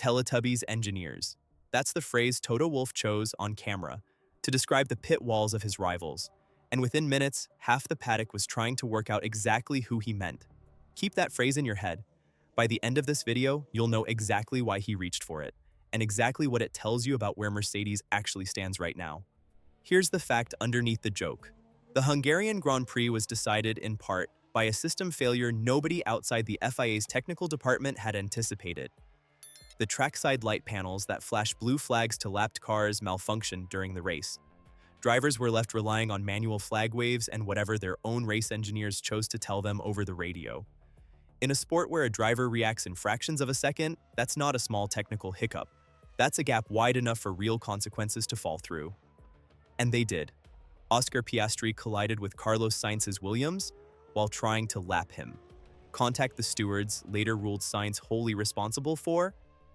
Teletubbies engineers. That's the phrase Toto Wolff chose on camera to describe the pit walls of his rivals. And within minutes, half the paddock was trying to work out exactly who he meant. Keep that phrase in your head. By the end of this video, you'll know exactly why he reached for it, and exactly what it tells you about where Mercedes actually stands right now. Here's the fact underneath the joke. The Hungarian Grand Prix was decided, in part, by a system failure nobody outside the FIA's technical department had anticipated. The trackside light panels that flash blue flags to lapped cars malfunctioned during the race. Drivers were left relying on manual flag waves and whatever their own race engineers chose to tell them over the radio. In a sport where a driver reacts in fractions of a second, that's not a small technical hiccup. That's a gap wide enough for real consequences to fall through. And they did. Oscar Piastri collided with Carlos Sainz's Williams while trying to lap him. Contact the stewards later ruled Sainz wholly responsible for,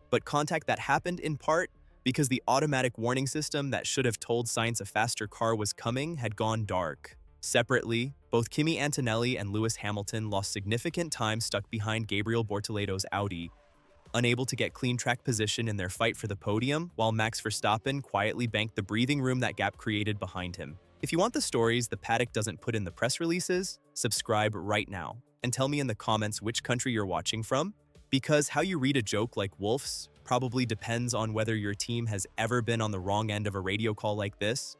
but contact that happened in part because the automatic warning system that should have told Sainz a faster car was coming had gone dark. Separately, both Kimi Antonelli and Lewis Hamilton lost significant time stuck behind Gabriel Bortoledo's Audi, unable to get clean track position in their fight for the podium, while Max Verstappen quietly banked the breathing room that gap created behind him. If you want the stories the paddock doesn't put in the press releases, subscribe right now, and tell me in the comments which country you're watching from, because how you read a joke like Wolff's probably depends on whether your team has ever been on the wrong end of a radio call like this.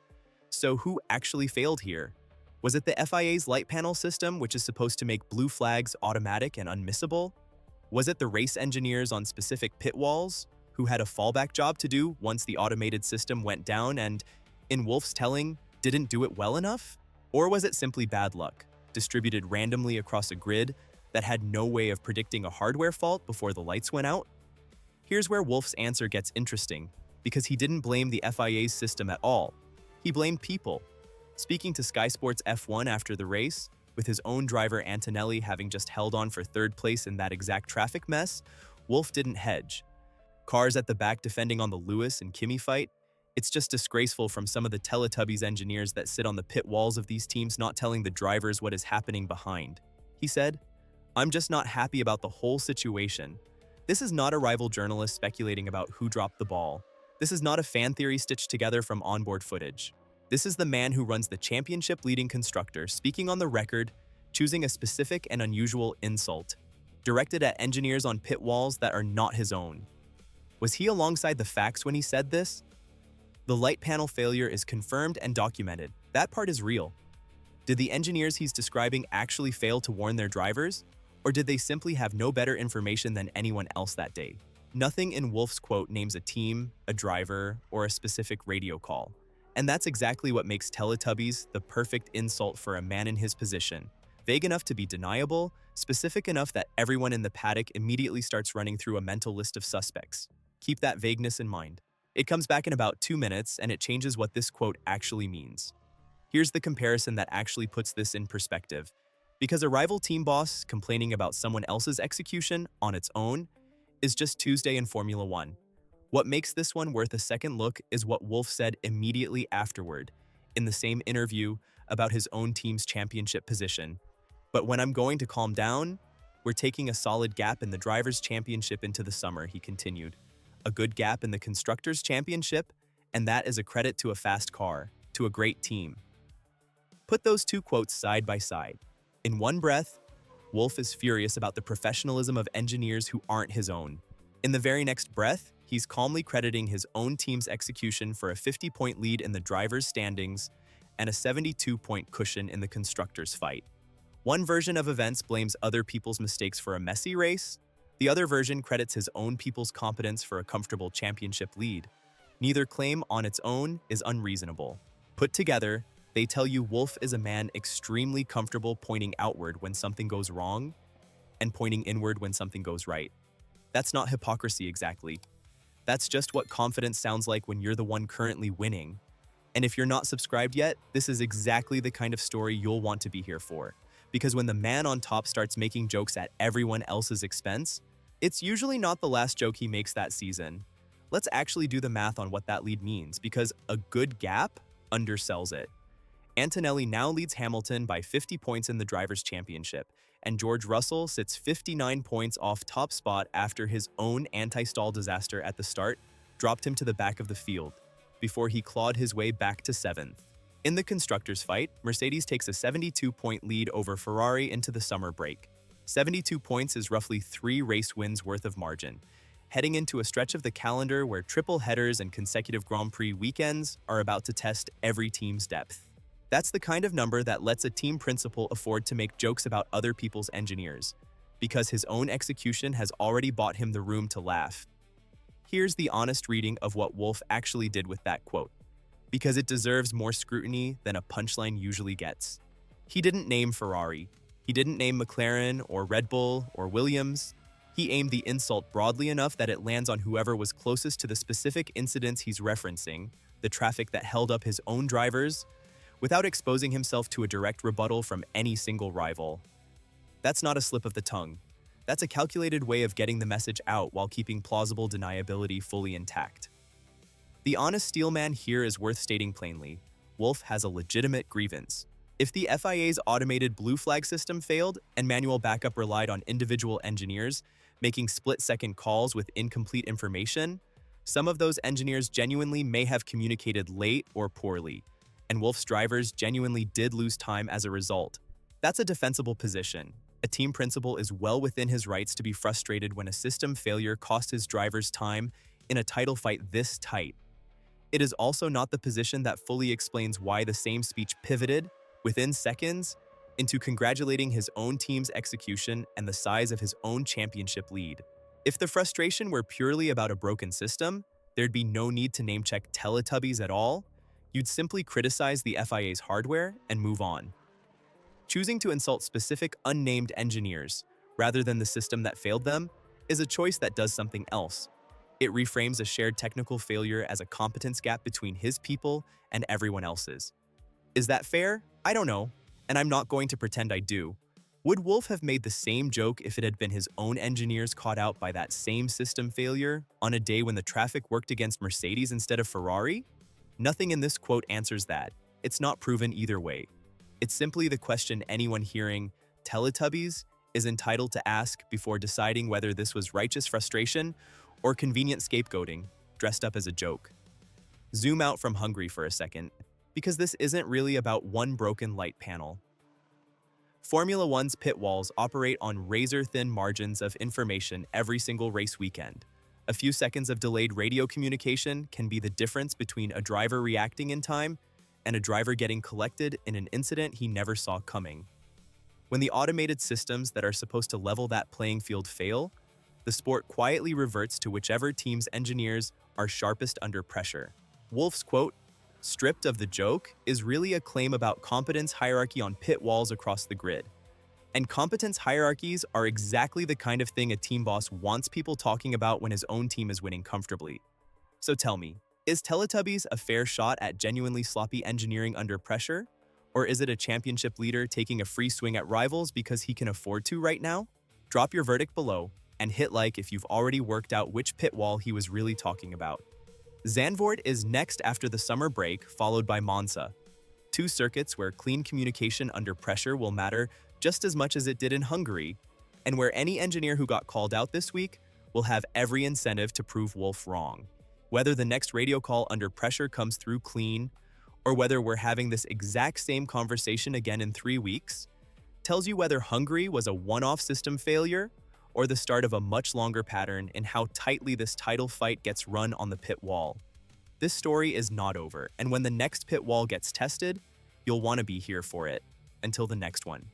So who actually failed here? Was it the FIA's light panel system, which is supposed to make blue flags automatic and unmissable? Was it the race engineers on specific pit walls, who had a fallback job to do once the automated system went down and, in Wolff's telling, didn't do it well enough? Or was it simply bad luck, distributed randomly across a grid that had no way of predicting a hardware fault before the lights went out? Here's where Wolff's answer gets interesting, because he didn't blame the FIA's system at all. He blamed people. Speaking to Sky Sports F1 after the race, with his own driver Antonelli having just held on for third place in that exact traffic mess, Wolff didn't hedge. Cars at the back defending on the Lewis and Kimi fight, it's just disgraceful from some of the Teletubbies engineers that sit on the pit walls of these teams not telling the drivers what is happening behind. He said, "I'm just not happy about the whole situation. This is not a rival journalist speculating about who dropped the ball. This is not a fan theory stitched together from onboard footage. This is the man who runs the championship-leading constructor speaking on the record, choosing a specific and unusual insult, directed at engineers on pit walls that are not his own." Was he alongside the facts when he said this? The light panel failure is confirmed and documented. That part is real. Did the engineers he's describing actually fail to warn their drivers? Or did they simply have no better information than anyone else that day? Nothing in Wolff's quote names a team, a driver, or a specific radio call. And that's exactly what makes Teletubbies the perfect insult for a man in his position. Vague enough to be deniable, specific enough that everyone in the paddock immediately starts running through a mental list of suspects. Keep that vagueness in mind. It comes back in about 2 minutes, and it changes what this quote actually means. Here's the comparison that actually puts this in perspective. Because a rival team boss complaining about someone else's execution on its own is just Tuesday in Formula One. What makes this one worth a second look is what Wolff said immediately afterward, in the same interview about his own team's championship position. "But when I'm going to calm down, we're taking a solid gap in the Drivers' Championship into the summer," he continued. "A good gap in the Constructors' Championship, and that is a credit to a fast car, to a great team." Put those two quotes side by side. In one breath, Wolff is furious about the professionalism of engineers who aren't his own. In the very next breath, he's calmly crediting his own team's execution for a 50-point lead in the drivers' standings and a 72-point cushion in the constructors' fight. One version of events blames other people's mistakes for a messy race. The other version credits his own people's competence for a comfortable championship lead. Neither claim on its own is unreasonable. Put together, they tell you Wolff is a man extremely comfortable pointing outward when something goes wrong and pointing inward when something goes right. That's not hypocrisy exactly. That's just what confidence sounds like when you're the one currently winning. And if you're not subscribed yet, this is exactly the kind of story you'll want to be here for. Because when the man on top starts making jokes at everyone else's expense, it's usually not the last joke he makes that season. Let's actually do the math on what that lead means, because a good gap undersells it. Antonelli now leads Hamilton by 50 points in the Drivers' Championship, and George Russell sits 59 points off top spot after his own anti-stall disaster at the start dropped him to the back of the field, before he clawed his way back to 7th. In the constructors' fight, Mercedes takes a 72-point lead over Ferrari into the summer break. 72 points is roughly 3 race wins worth of margin, heading into a stretch of the calendar where triple headers and consecutive Grand Prix weekends are about to test every team's depth. That's the kind of number that lets a team principal afford to make jokes about other people's engineers, because his own execution has already bought him the room to laugh. Here's the honest reading of what Wolff actually did with that quote, because it deserves more scrutiny than a punchline usually gets. He didn't name Ferrari. He didn't name McLaren or Red Bull or Williams. He aimed the insult broadly enough that it lands on whoever was closest to the specific incidents he's referencing, the traffic that held up his own drivers, without exposing himself to a direct rebuttal from any single rival. That's not a slip of the tongue. That's a calculated way of getting the message out while keeping plausible deniability fully intact. The honest steelman here is worth stating plainly. Wolff has a legitimate grievance. If the FIA's automated blue flag system failed and manual backup relied on individual engineers making split-second calls with incomplete information, some of those engineers genuinely may have communicated late or poorly, and Wolff's drivers genuinely did lose time as a result. That's a defensible position. A team principal is well within his rights to be frustrated when a system failure cost his drivers time in a title fight this tight. It is also not the position that fully explains why the same speech pivoted, within seconds, into congratulating his own team's execution and the size of his own championship lead. If the frustration were purely about a broken system, there'd be no need to name-check Teletubbies at all. You'd simply criticize the FIA's hardware and move on. Choosing to insult specific unnamed engineers, rather than the system that failed them, is a choice that does something else. It reframes a shared technical failure as a competence gap between his people and everyone else's. Is that fair? I don't know, and I'm not going to pretend I do. Would Wolff have made the same joke if it had been his own engineers caught out by that same system failure on a day when the traffic worked against Mercedes instead of Ferrari? Nothing in this quote answers that. It's not proven either way. It's simply the question anyone hearing Teletubbies is entitled to ask before deciding whether this was righteous frustration or convenient scapegoating, dressed up as a joke. Zoom out from Hungary for a second, because this isn't really about one broken light panel. Formula One's pit walls operate on razor-thin margins of information every single race weekend. A few seconds of delayed radio communication can be the difference between a driver reacting in time and a driver getting collected in an incident he never saw coming. When the automated systems that are supposed to level that playing field fail, the sport quietly reverts to whichever team's engineers are sharpest under pressure. Wolff's quote, "stripped of the joke," is really a claim about competence hierarchy on pit walls across the grid. And competence hierarchies are exactly the kind of thing a team boss wants people talking about when his own team is winning comfortably. So tell me, is Teletubbies a fair shot at genuinely sloppy engineering under pressure? Or is it a championship leader taking a free swing at rivals because he can afford to right now? Drop your verdict below and hit like if you've already worked out which pit wall he was really talking about. Zandvoort is next after the summer break, followed by Monza. 2 circuits where clean communication under pressure will matter just as much as it did in Hungary, and where any engineer who got called out this week will have every incentive to prove Wolff wrong. Whether the next radio call under pressure comes through clean, or whether we're having this exact same conversation again in 3 weeks, tells you whether Hungary was a one-off system failure or the start of a much longer pattern in how tightly this title fight gets run on the pit wall. This story is not over, and when the next pit wall gets tested, you'll want to be here for it. Until the next one.